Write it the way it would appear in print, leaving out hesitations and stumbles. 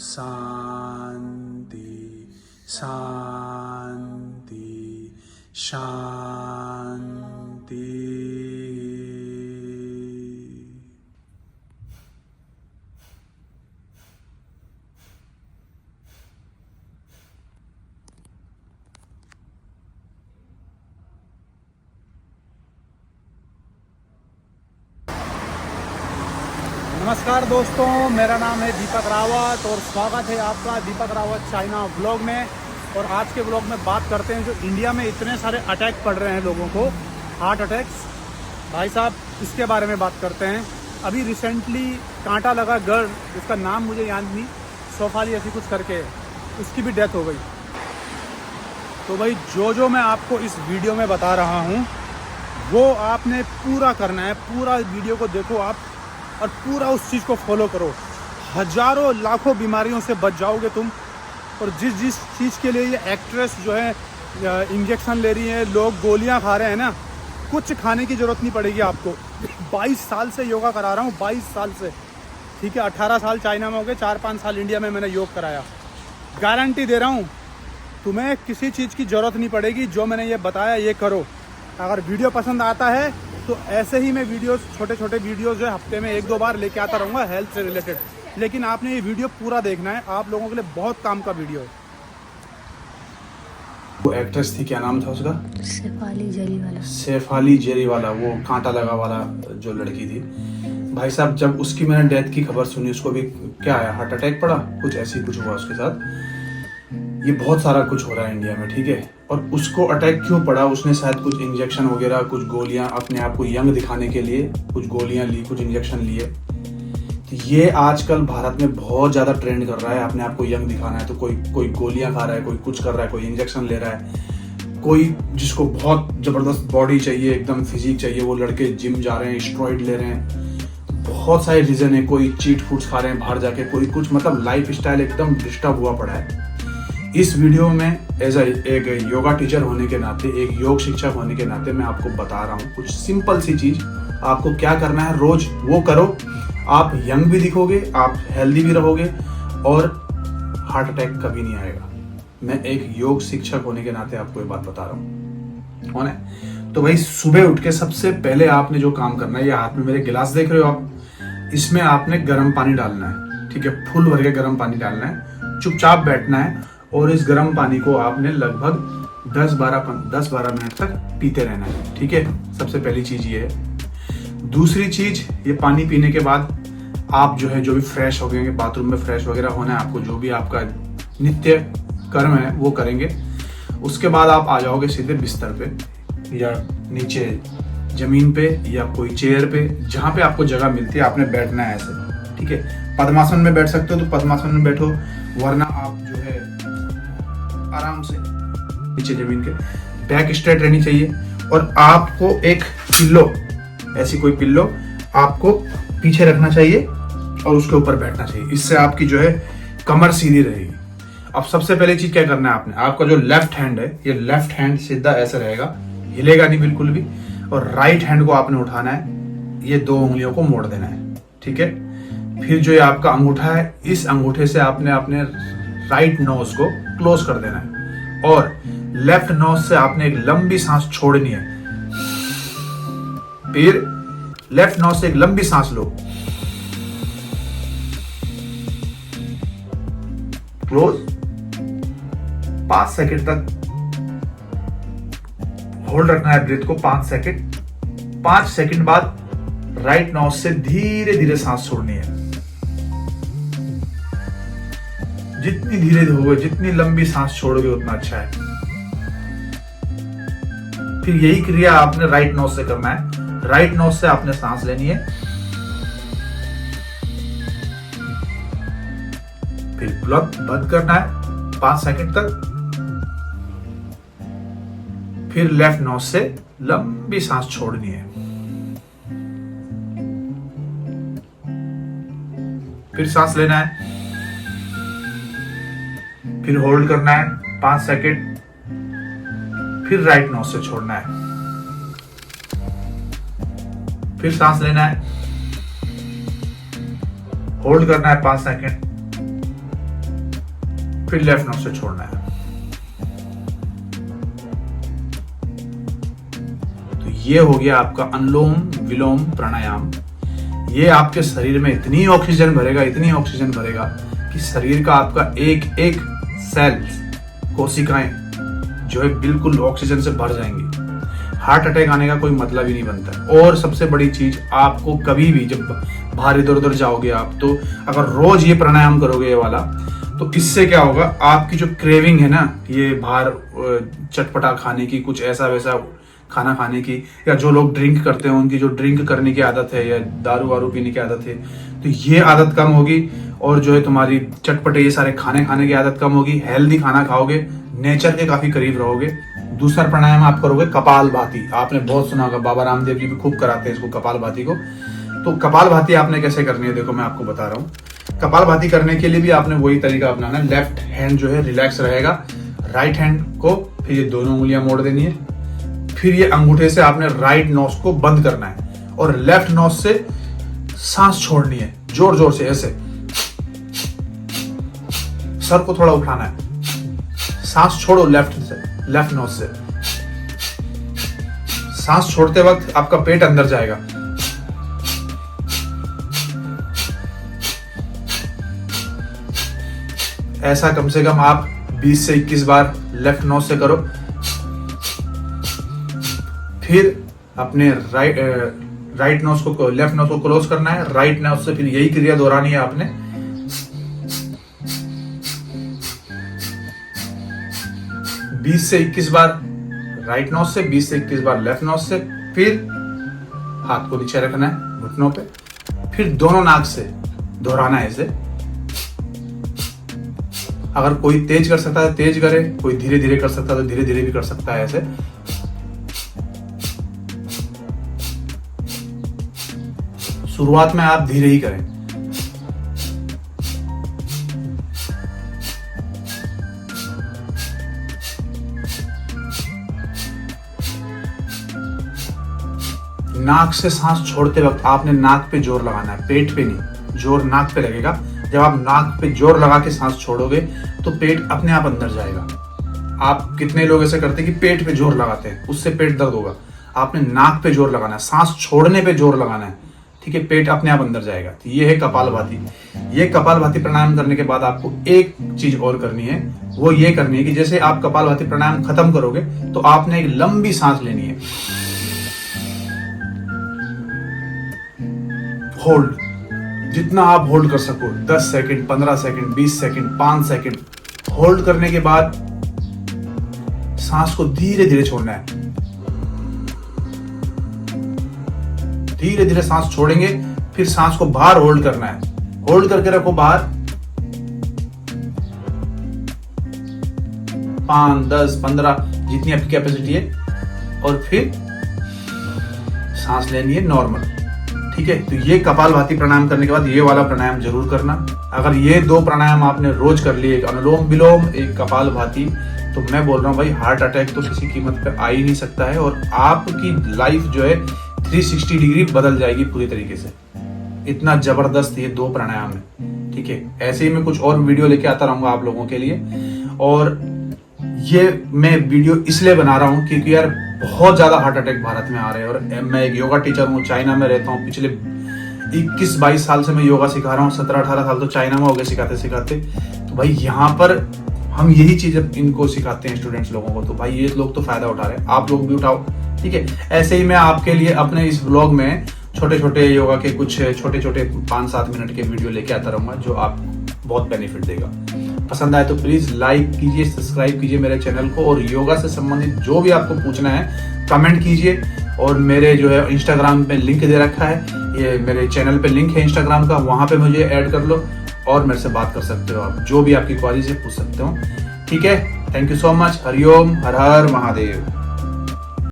शांति शांति शांति। नमस्कार दोस्तों, मेरा नाम है दीपक रावत और स्वागत है आपका दीपक रावत चाइना व्लॉग में। और आज के व्लॉग में बात करते हैं जो इंडिया में इतने सारे अटैक पड़ रहे हैं लोगों को, हार्ट अटैक्स। भाई साहब, इसके बारे में बात करते हैं। अभी रिसेंटली कांटा लगा गर्ल, जिसका नाम मुझे याद नहीं, सोफाली ऐसी कुछ करके, उसकी भी डेथ हो गई। तो भाई जो मैं आपको इस वीडियो में बता रहा हूँ वो आपने पूरा करना है। पूरा वीडियो को देखो आप और पूरा उस चीज़ को फॉलो करो। हजारों लाखों बीमारियों से बच जाओगे तुम। और जिस चीज़ के लिए ये एक्ट्रेस जो है इंजेक्शन ले रही है, लोग गोलियां खा रहे हैं ना, कुछ खाने की ज़रूरत नहीं पड़ेगी आपको। 22 साल से योगा करा रहा हूँ, 22 साल से, ठीक है। 18 साल चाइना में हो गए, 4-5 साल इंडिया में मैंने योग कराया। गारंटी दे रहा हूँ तुम्हें किसी चीज़ की ज़रूरत नहीं पड़ेगी। जो मैंने ये बताया ये करो। अगर वीडियो पसंद आता है तो ऐसे ही मैं वीडियोस, छोटे छोटे वीडियोस जो है हफ्ते में 1-2 बार लेके आता रहूँगा हेल्थ से रिलेटेड। लेकिन आपने ये वीडियो पूरा देखना है, आप लोगों के लिए बहुत काम का वीडियो है। वो एक्ट्रेस थी, क्या नाम था उसका? शेफाली जरीवाला। शेफाली जरीवाला, वो कांटा लगा वाला जो लड़की थी। भाई साहब, जब उसकी मैंने डेथ की खबर सुनी, उसको भी क्या आया, हार्ट अटैक पड़ा, कुछ ऐसी कुछ हुआ उसके साथ। ये बहुत सारा कुछ हो रहा है इंडिया में, ठीक है। और उसको अटैक क्यों पड़ा? उसने शायद कुछ इंजेक्शन वगैरह, कुछ गोलियां अपने आप को यंग दिखाने के लिए कुछ गोलियां ली, कुछ इंजेक्शन लिए। तो ये आजकल भारत में बहुत ज़्यादा ट्रेंड कर रहा है। अपने आप को यंग दिखाना है तो कोई गोलियां खा रहा है, कोई कुछ कर रहा है, कोई इंजेक्शन ले रहा है, कोई जिसको बहुत ज़बरदस्त बॉडी चाहिए, एकदम फिजिक चाहिए, वो लड़के जिम जा रहे हैं, स्टेरॉइड ले रहे हैं। बहुत सारे रीज़न है। कोई चीट फूड्स खा रहे हैं बाहर जाके, कोई कुछ, मतलब लाइफ स्टाइल एकदम डिस्टर्ब हुआ पड़ा है। इस वीडियो में एज एक योगा टीचर होने के नाते, एक योग शिक्षक होने के नाते मैं आपको बता रहा हूँ कुछ सिंपल सी चीज। आपको क्या करना है, रोज वो करो, आप यंग भी दिखोगे, आप हेल्दी भी रहोगे और हार्ट अटैक कभी नहीं आएगा। मैं एक योग शिक्षक होने के नाते आपको ये बात बता रहा हूँ। कौन है? तो भाई, सुबह उठ के सबसे पहले आपने जो काम करना है, ये हाथ में मेरे गिलास देख रहे हो आप, इसमें आपने गर्म पानी डालना है, ठीक है। फुल भर के गर्म पानी डालना है, चुपचाप बैठना है और इस गर्म पानी को आपने लगभग 10-12 मिनट तक पीते रहना है, ठीक है। सबसे पहली चीज ये है। दूसरी चीज, ये पानी पीने के बाद आप जो है, जो भी फ्रेश हो गए, बाथरूम में फ्रेश वगैरह होना है आपको, जो भी आपका नित्य कर्म है वो करेंगे। उसके बाद आप आ जाओगे सीधे बिस्तर पे या नीचे जमीन पे या कोई चेयर पे, जहाँ पे आपको जगह मिलती है आपने बैठना है ऐसे, ठीक है। पद्मासन में बैठ सकते हो तो पद्मासन में बैठो, वरना आप जो है आराम से नीचे जमीन के, बैक स्ट्रेट रहनी चाहिए। और आपको एक पिल्लो, ऐसी कोई पिल्लो आपको पीछे रखना चाहिए और उसके ऊपर बैठना चाहिए। इससे आपकी जो है कमर सीधी रहेगी। अब सबसे पहले चीज क्या करना है आपने, आपका जो लेफ्ट हैंड है, ये लेफ्ट हैंड सीधा ऐसे रहेगा, हिलेगा नहीं बिल्कुल भी। और राइट हैंड को आपने उठाना है, ये 2 उंगलियों को मोड़ देना है, ठीक है। फिर जो ये आपका अंगूठा है, इस अंगूठे से आपने अपने राइट नोज को क्लोज कर देना है और लेफ्ट नोज से आपने एक लंबी सांस छोड़नी है। फिर लेफ्ट नोज से एक लंबी सांस लो, क्लोज, 5 सेकंड तक होल्ड रखना है ब्रीथ को, 5 सेकंड। 5 सेकंड बाद राइट नोज से धीरे धीरे सांस छोड़नी है। जितनी धीरे होगे, जितनी लंबी सांस छोड़ोगे उतना अच्छा है। फिर यही क्रिया आपने राइट नोज से करना है। राइट नोज से आपने सांस लेनी है, फिर प्लग बंद करना है 5 सेकंड तक। फिर लेफ्ट नोज से लंबी सांस छोड़नी है। फिर सांस लेना है, फिर होल्ड करना है 5 सेकंड, फिर राइट नोज से छोड़ना है। फिर सांस लेना है, होल्ड करना है 5 सेकंड, फिर लेफ्ट नोज से छोड़ना है। तो ये हो गया आपका अनुलोम विलोम प्राणायाम। ये आपके शरीर में इतनी ऑक्सीजन भरेगा कि शरीर का आपका एक एक सेल, कोशिकाएं जो है बिल्कुल ऑक्सीजन से भर जाएंगी। हार्ट अटैक आने का कोई मतलब ही नहीं बनता। और सबसे बड़ी चीज, आपको कभी भी जब बाहर इधर उधर जाओगे आप, तो अगर रोज ये प्राणायाम करोगे ये वाला, तो इससे क्या होगा, आपकी जो क्रेविंग है ना, ये बाहर चटपटा खाने की, कुछ ऐसा वैसा खाना खाने की, या जो लोग ड्रिंक करते हैं उनकी जो ड्रिंक करने की आदत है या दारू वारू पीने की आदत है, तो ये आदत कम होगी। और जो है तुम्हारी चटपटे ये सारे खाने खाने की आदत कम होगी। हेल्दी खाना खाओगे, नेचर के काफी करीब रहोगे। दूसरा प्राणायाम आप करोगे कपालभाति। आपने बहुत सुना होगा, बाबा रामदेव जी भी खूब कराते हैं इसको, कपालभाति को। तो कपालभाति आपने कैसे करनी है, देखो मैं आपको बता रहा हूँ। कपालभाति करने के लिए भी आपने वही तरीका अपनाना है। लेफ्ट हैंड जो है रिलैक्स रहेगा, राइट हैंड को फिर ये दोनों उंगलियां मोड़ देनी है, फिर ये अंगूठे से आपने राइट नोज को बंद करना है और लेफ्ट नोज से सांस छोड़नी है जोर जोर से, ऐसे सर को थोड़ा उठाना है। सांस छोड़ो लेफ्ट नोज से। सांस छोड़ते वक्त आपका पेट अंदर जाएगा। ऐसा कम से कम आप 20 से 21 बार लेफ्ट नोज से करो। फिर अपने राइट नोज को, लेफ्ट नोज को क्लोज करना है, राइट नोज से फिर यही क्रिया दोहरानी है आपने। बीस से 21 बार राइट नोज से, 20 से 21 बार लेफ्ट नोज से। फिर हाथ को नीचे रखना है घुटनों पे, फिर दोनों नाक से दोहराना है इसे। अगर कोई तेज कर सकता है तेज करे, कोई धीरे धीरे कर सकता है तो धीरे धीरे भी कर सकता है ऐसे। शुरुआत में आप धीरे ही करें। नाक से सांस छोड़ते वक्त आपने नाक पे जोर लगाना है, पेट पे नहीं। जोर नाक पे लगेगा। जब आप नाक पे जोर लगा के सांस छोड़ोगे तो पेट अपने आप अंदर जाएगा। आप कितने लोग ऐसे करते हैं कि पेट पे जोर लगाते हैं, उससे पेट दर्द होगा। आपने नाक पे जोर लगाना है, सांस छोड़ने पे जोर लगाना है, ठीक है, पेट अपने आप अंदर जाएगा। तो ये है कपालभाति। ये कपालभाति प्राणायाम करने के बाद आपको एक चीज और करनी है, वो ये करनी है कि जैसे आप कपालभाति प्राणायाम खत्म करोगे तो आपने एक लंबी सांस लेनी है, होल्ड, जितना आप होल्ड कर सको, 10 second, 15 second, 20 second, 5 second hold करने के बाद सांस को धीरे धीरे छोड़ना है। धीरे धीरे सांस छोड़ेंगे, फिर सांस को बाहर होल्ड करना है। होल्ड करके रखो बाहर 5, 10, 15 जितनी आपकी कैपेसिटी है, और फिर सांस लेनी है नॉर्मल, ठीक है। तो ये कपालभाति प्राणायाम करने के बाद ये वाला प्राणायाम जरूर करना। अगर ये 2 प्राणायाम आपने रोज कर लिए, एक अनुलोम विलोम, एक कपालभाति, तो मैं बोल रहा हूँ भाई, हार्ट अटैक तो किसी कीमत पे आ ही नहीं सकता है और आपकी लाइफ जो है 360 डिग्री बदल जाएगी पूरी तरीके से। इतना जबरदस्त ये 2 प्राणायाम है, ठीक है। ऐसे ही मैं कुछ और वीडियो लेके आता रहूंगा आप लोगों के लिए। और ये मैं वीडियो इसलिए बना रहा हूँ क्योंकि यार बहुत ज्यादा हार्ट अटैक भारत में आ रहे हैं। और मैं एक योगा टीचर हूँ, चाइना में रहता हूँ। पिछले 21-22 साल से मैं योगा सिखा रहा हूँ। 17-18 साल तो चाइना में हो गए सिखाते सिखाते। तो भाई यहाँ पर हम यही चीज इनको सिखाते हैं स्टूडेंट्स लोगों को। तो भाई ये लोग तो फायदा उठा रहे हैं, आप लोग भी उठाओ, ठीक है। ऐसे ही मैं आपके लिए अपने इस ब्लॉग में छोटे छोटे योगा के कुछ छोटे छोटे 5-7 मिनट के वीडियो लेके आता रहूंगा जो आपको बहुत बेनिफिट देगा। पसंद आए तो प्लीज लाइक कीजिए, सब्सक्राइब कीजिए मेरे चैनल को, और योगा से संबंधित जो भी आपको पूछना है कमेंट कीजिए। और मेरे जो है इंस्टाग्राम पे लिंक दे रखा है, ये मेरे चैनल पे लिंक है इंस्टाग्राम का, वहां पे मुझे ऐड कर लो और मेरे से बात कर सकते हो। आप जो भी आपकी क्वारीज है पूछ सकते हो, ठीक है। Thank you so much. Hariom, her her Mahadev.